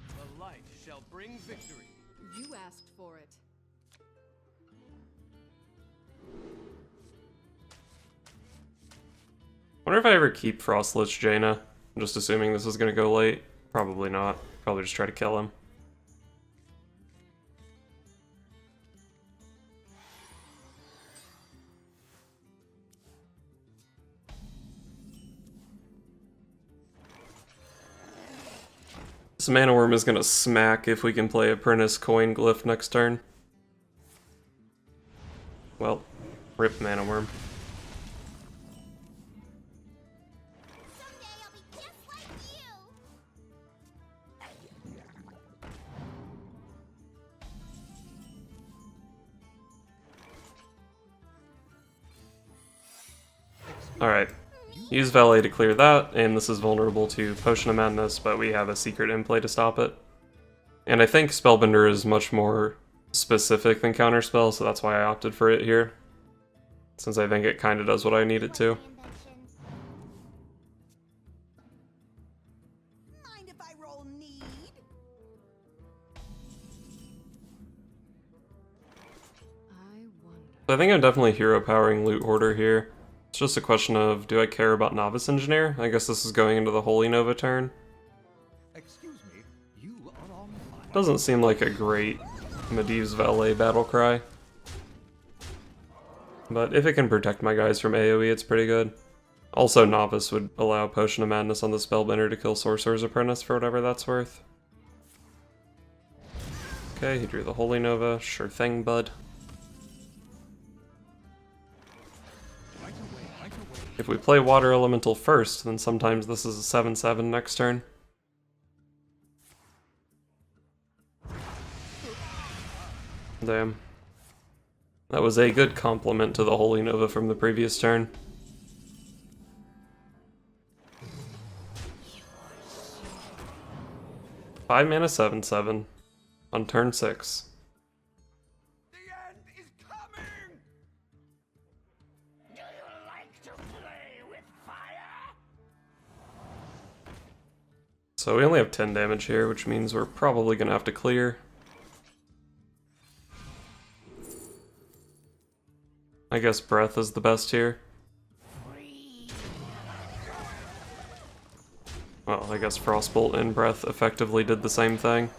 The light shall bring victory. You asked for it. Wonder if I ever keep Frostlich Jaina. I'm just assuming this is gonna go late. Probably not. Probably just try to kill him. This Mana Worm is gonna smack if we can play Apprentice Coin Glyph next turn. Well, rip Mana Worm. Someday I'll be just like you. Alright. Use Valet to clear that, and this is vulnerable to Potion of Madness, but we have a secret in play to stop it. And I think Spellbinder is much more specific than Counterspell, so that's why I opted for it here. Since I think it kinda does what I need it to. Mind if I roll need? I wonder. I think I'm definitely hero powering Loot Hoarder here. It's just a question of, do I care about Novice Engineer? I guess this is going into the Holy Nova turn. Excuse me, you are on fire. Doesn't seem like a great Medivh's Valet battle cry. But if it can protect my guys from AoE, it's pretty good. Also, Novice would allow Potion of Madness on the Spellbinder to kill Sorcerer's Apprentice for whatever that's worth. Okay, he drew the Holy Nova. Sure thing, bud. If we play Water Elemental first, then sometimes this is a 7/7 next turn. Damn. That was a good compliment to the Holy Nova from the previous turn. Five mana 7/7 on turn 6. The end is coming! Do you like to play with fire? So we only have 10 damage here, which means we're probably gonna have to clear. I guess Breath is the best here. Well, I guess Frostbolt and Breath effectively did the same thing.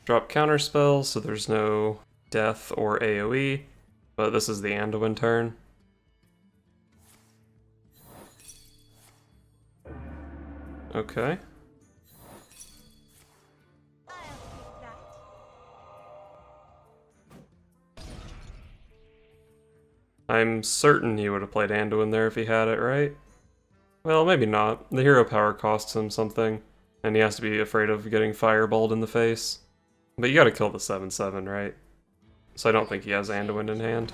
Drop Counterspell, so there's no Death or AoE, but this is the Anduin turn. Okay. I'll take that. I'm certain he would have played Anduin there if he had it, right? Well, maybe not. The hero power costs him something, and he has to be afraid of getting fireballed in the face. But you gotta kill the 7/7, right? So I don't think he has Anduin in hand.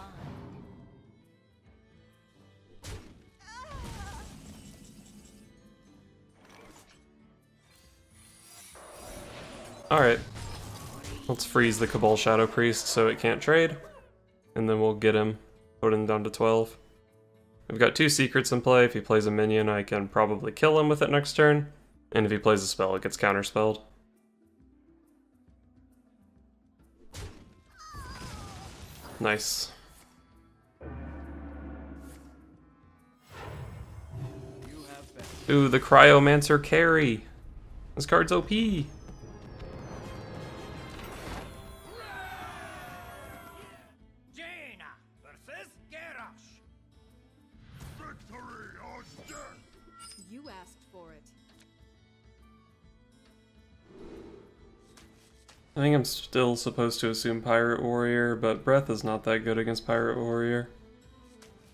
Alright. Let's freeze the Cabal Shadow Priest so it can't trade. And then we'll get him, put him down to 12. I've got two secrets in play. If he plays a minion, I can probably kill him with it next turn. And if he plays a spell, it gets counterspelled. Nice. Ooh, the Cryomancer carry! This card's OP! You asked for it. I think I'm still supposed to assume Pirate Warrior, but Breath is not that good against Pirate Warrior.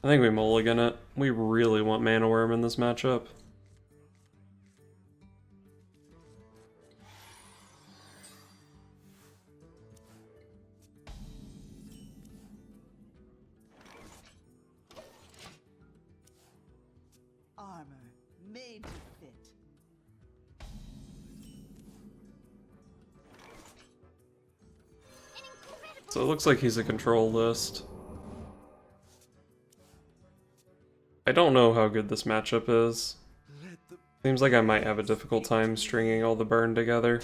I think we mulligan it. We really want Mana Worm in this matchup. Armor made to fit. So it looks like he's a control list. I don't know how good this matchup is. Seems like I might have a difficult time stringing all the burn together.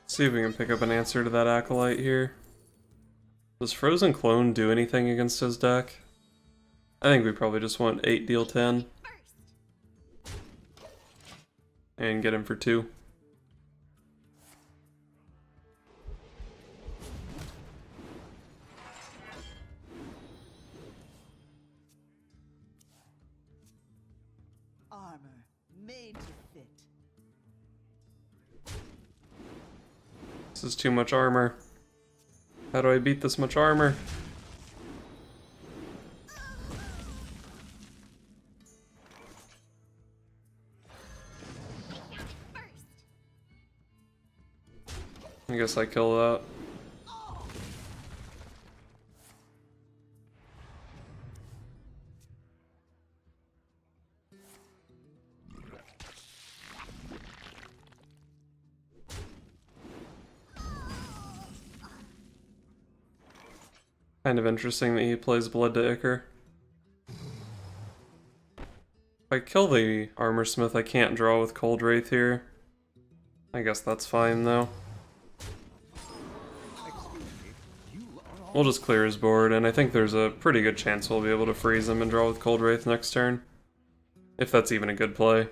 See if we can pick up an answer to that Acolyte here. Does Frozen Clone do anything against his deck? I think we probably just want 8 deal 10. And get him for 2. Armor made to fit. This is too much armor. How do I beat this much armor? I guess I kill that. Kind of interesting that he plays Blood to Ichor. If I kill the Armor Smith, I can't draw with Coldwraith here. I guess that's fine though. We'll just clear his board, and I think there's a pretty good chance we'll be able to freeze him and draw with Coldwraith next turn. If that's even a good play.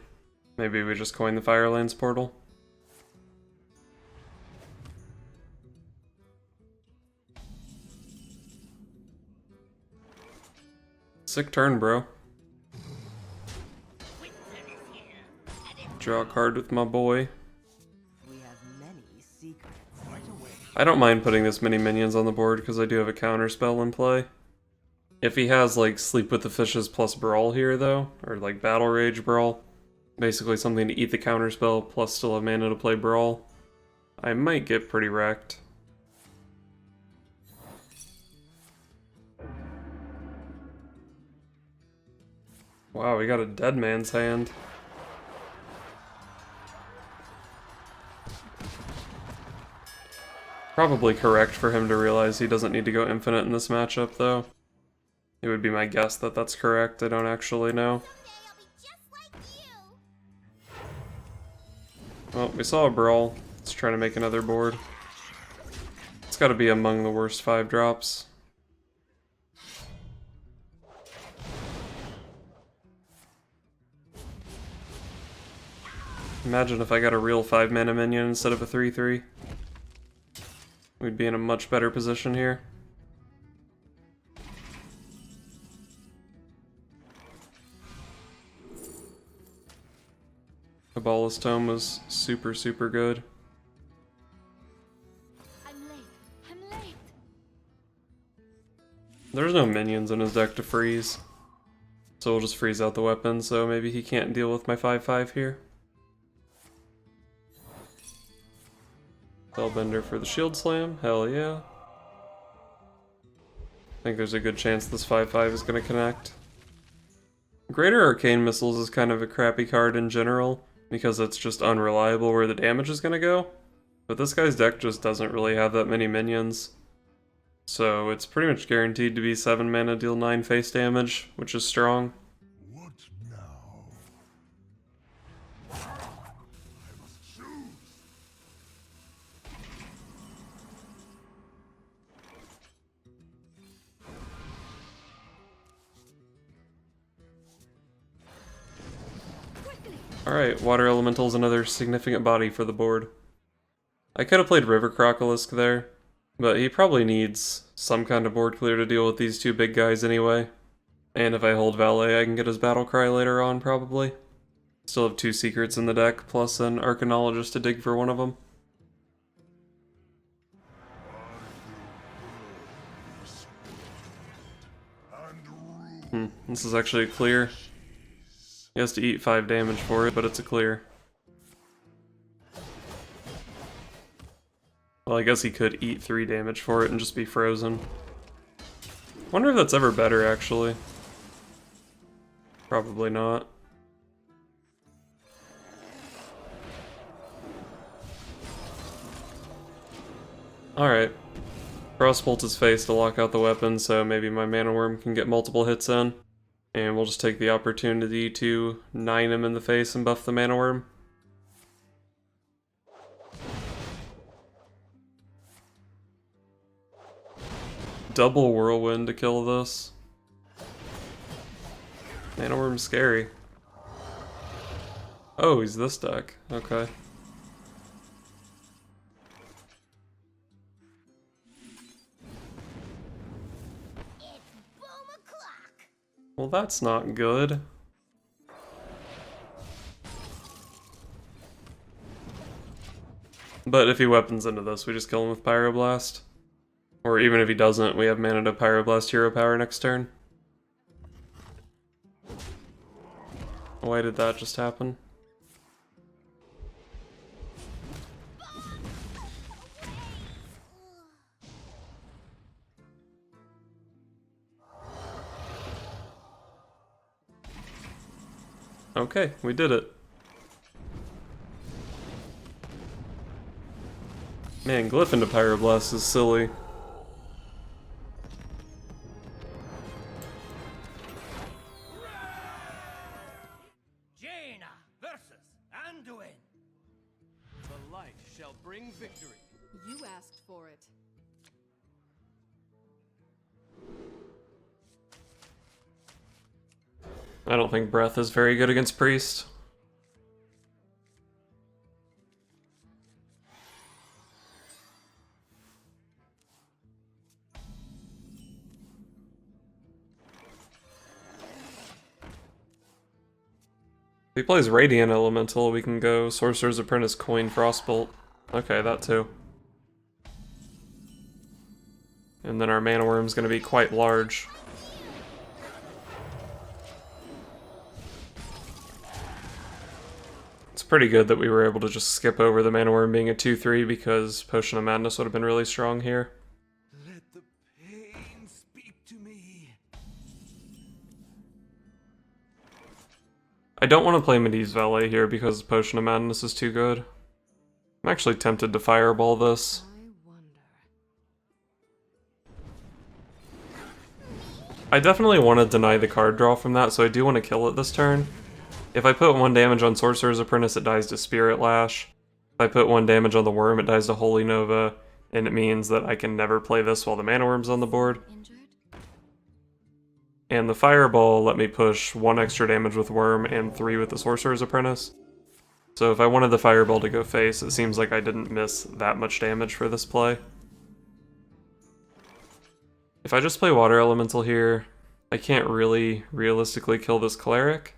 Maybe we just coin the Firelands portal. Sick turn, bro. Draw a card with my boy. We have many secrets. I don't mind putting this many minions on the board because I do have a counter spell in play. If he has like Sleep with the Fishes plus Brawl here though, or like Battle Rage Brawl, basically something to eat the counter spell plus still have mana to play Brawl, I might get pretty wrecked. Wow, we got a Dead Man's Hand. Probably correct for him to realize he doesn't need to go infinite in this matchup, though. It would be my guess that that's correct. I don't actually know. Well, we saw a Brawl. Let's try to make another board. It's gotta be among the worst 5 drops. Imagine if I got a real 5 mana minion instead of a 3/3. We'd be in a much better position here. Kabbalah's Tome was super, super good. I'm late. There's no minions in his deck to freeze. So we'll just freeze out the weapon, so maybe he can't deal with my 5/5 here. Spellbender for the Shield Slam, hell yeah. I think there's a good chance this 5/5 is going to connect. Greater Arcane Missiles is kind of a crappy card in general, because it's just unreliable where the damage is going to go. But this guy's deck just doesn't really have that many minions. So it's pretty much guaranteed to be 7 mana, deal 9 face damage, which is strong. What now? I must choose. Alright, Water Elemental's another significant body for the board. I could have played River Crocolisk there, but he probably needs some kind of board clear to deal with these 2 big guys anyway. And if I hold Valet, I can get his Battle Cry later on, probably. Still have 2 secrets in the deck, plus an Arcanologist to dig for one of them. This is actually a clear. He has to eat 5 damage for it, but it's a clear. Well, I guess he could eat 3 damage for it and just be frozen. Wonder if that's ever better, actually. Probably not. Alright. Crossbolt his face to lock out the weapon, so maybe my Mana Worm can get multiple hits in. And we'll just take the opportunity to 9 him in the face and buff the Mana Worm. Double Whirlwind to kill this. Mana Worm's scary. Oh, he's this deck. Okay. Well, that's not good. But if he weapons into this, we just kill him with Pyroblast. Or even if he doesn't, we have mana to Pyroblast Hero Power next turn. Why did that just happen? Okay, we did it. Man, Glyph into Pyroblast is silly. Jaina versus Anduin. The light shall bring victory. You asked for it. I don't think Breath is very good against Priest. If he plays Radiant Elemental, we can go Sorcerer's Apprentice, Coin, Frostbolt. Okay, that too. And then our Mana Worm's gonna be quite large. It's pretty good that we were able to just skip over the Mana Worm being a 2-3 because Potion of Madness would have been really strong here. Let the pain speak to me. I don't want to play Medivh's Valet here because Potion of Madness is too good. I'm actually tempted to Fireball this. I wonder. I definitely want to deny the card draw from that, so I do want to kill it this turn. If I put 1 damage on Sorcerer's Apprentice, it dies to Spirit Lash. If I put 1 damage on the Worm, it dies to Holy Nova, and it means that I can never play this while the Mana Worm's on the board. Injured? And the Fireball let me push 1 extra damage with Worm and 3 with the Sorcerer's Apprentice. So if I wanted the Fireball to go face, it seems like I didn't miss that much damage for this play. If I just play Water Elemental here, I can't really realistically kill this Cleric.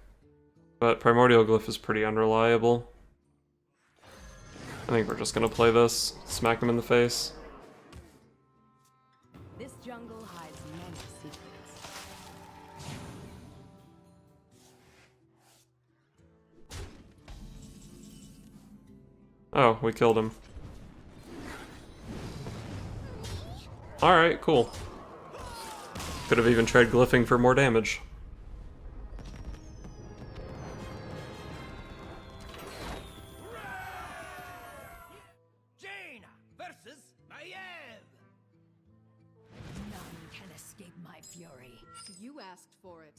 But Primordial Glyph is pretty unreliable. I think we're just gonna play this, smack him in the face. This jungle hides many secrets. Oh, we killed him. Alright, cool. Could have even tried glyphing for more damage. Jaina versus Maiev. None can escape my fury. You asked for it.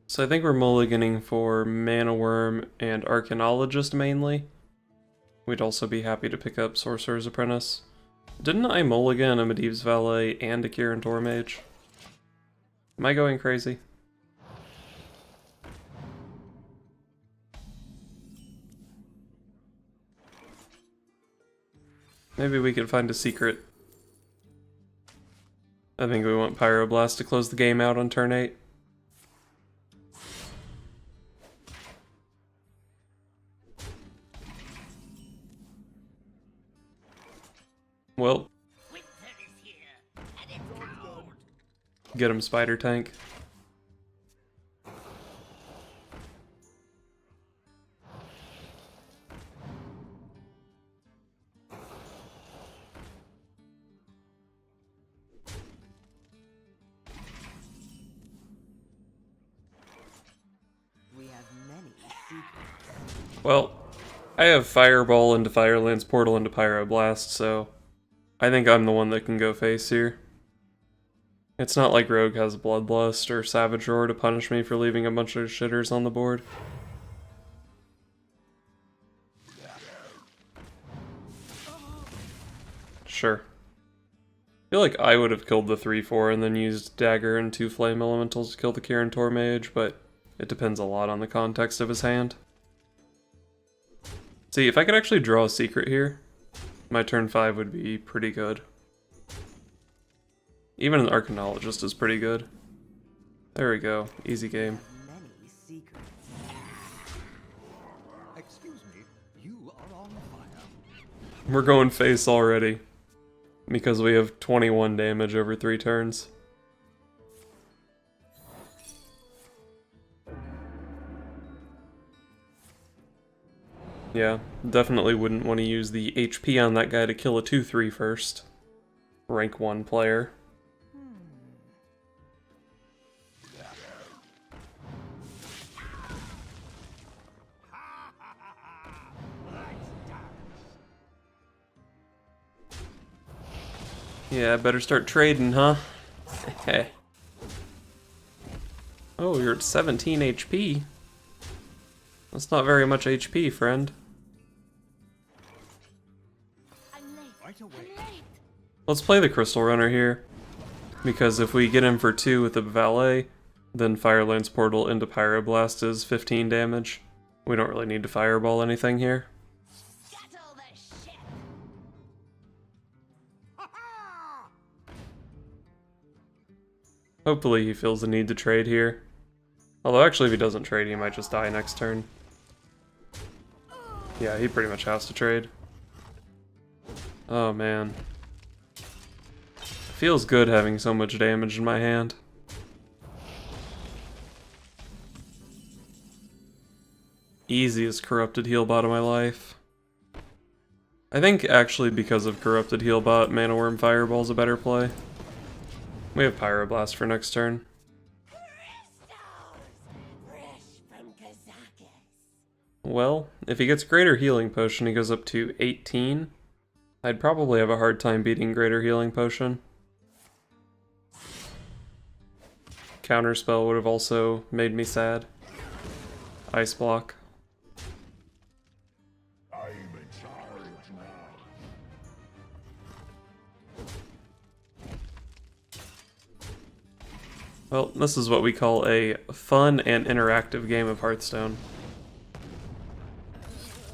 So I think we're mulliganing for Mana Worm and Arcanologist mainly. We'd also be happy to pick up Sorcerer's Apprentice. Didn't I mulligan a Medivh's Valet and a Kirin Tormage? Am I going crazy? Maybe we can find a secret. I think we want Pyroblast to close the game out on turn 8. Well, Winter is here, and it's cold. get him, Spider Tank. We have many secrets. Well, I have Fireball into Firelance Portal into Pyroblast, so I think I'm the one that can go face here. It's not like Rogue has Bloodlust or Savage Roar to punish me for leaving a bunch of shitters on the board. Sure. I feel like I would have killed the 3/4 and then used Dagger and 2 Flame Elementals to kill the Kirin Tor Mage, but it depends a lot on the context of his hand. See, if I could actually draw a secret here, my turn 5 would be pretty good. Even an Arcanologist is pretty good. There we go. Easy game. Many secrets. Excuse me, you are on fire. We're going face already. Because we have 21 damage over 3 turns. Yeah, definitely wouldn't want to use the HP on that guy to kill a 2/3 first. Rank 1 player. Yeah, better start trading, huh? Hey. Oh, you're at 17 HP. That's not very much HP, friend. I'm late. Right away. I'm late. Let's play the Crystal Runner here. Because if we get him for 2 with the Valet, then Firelance Portal into Pyroblast is 15 damage. We don't really need to Fireball anything here. Scuttle the ship. Hopefully he feels the need to trade here. Although actually if he doesn't trade, he might just die next turn. Yeah, he pretty much has to trade. Oh man. Feels good having so much damage in my hand. Easiest Corrupted Healbot of my life. I think actually because of Corrupted Healbot, Mana Worm Fireball's a better play. We have Pyroblast for next turn. Well, if he gets Greater Healing Potion, he goes up to 18. I'd probably have a hard time beating Greater Healing Potion. Counterspell would have also made me sad. Ice Block. Well, this is what we call a fun and interactive game of Hearthstone.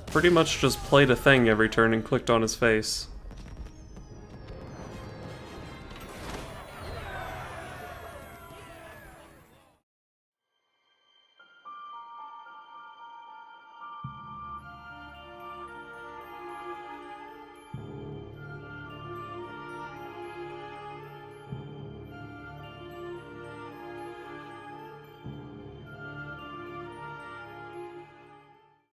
Pretty much just played a thing every turn and clicked on his face.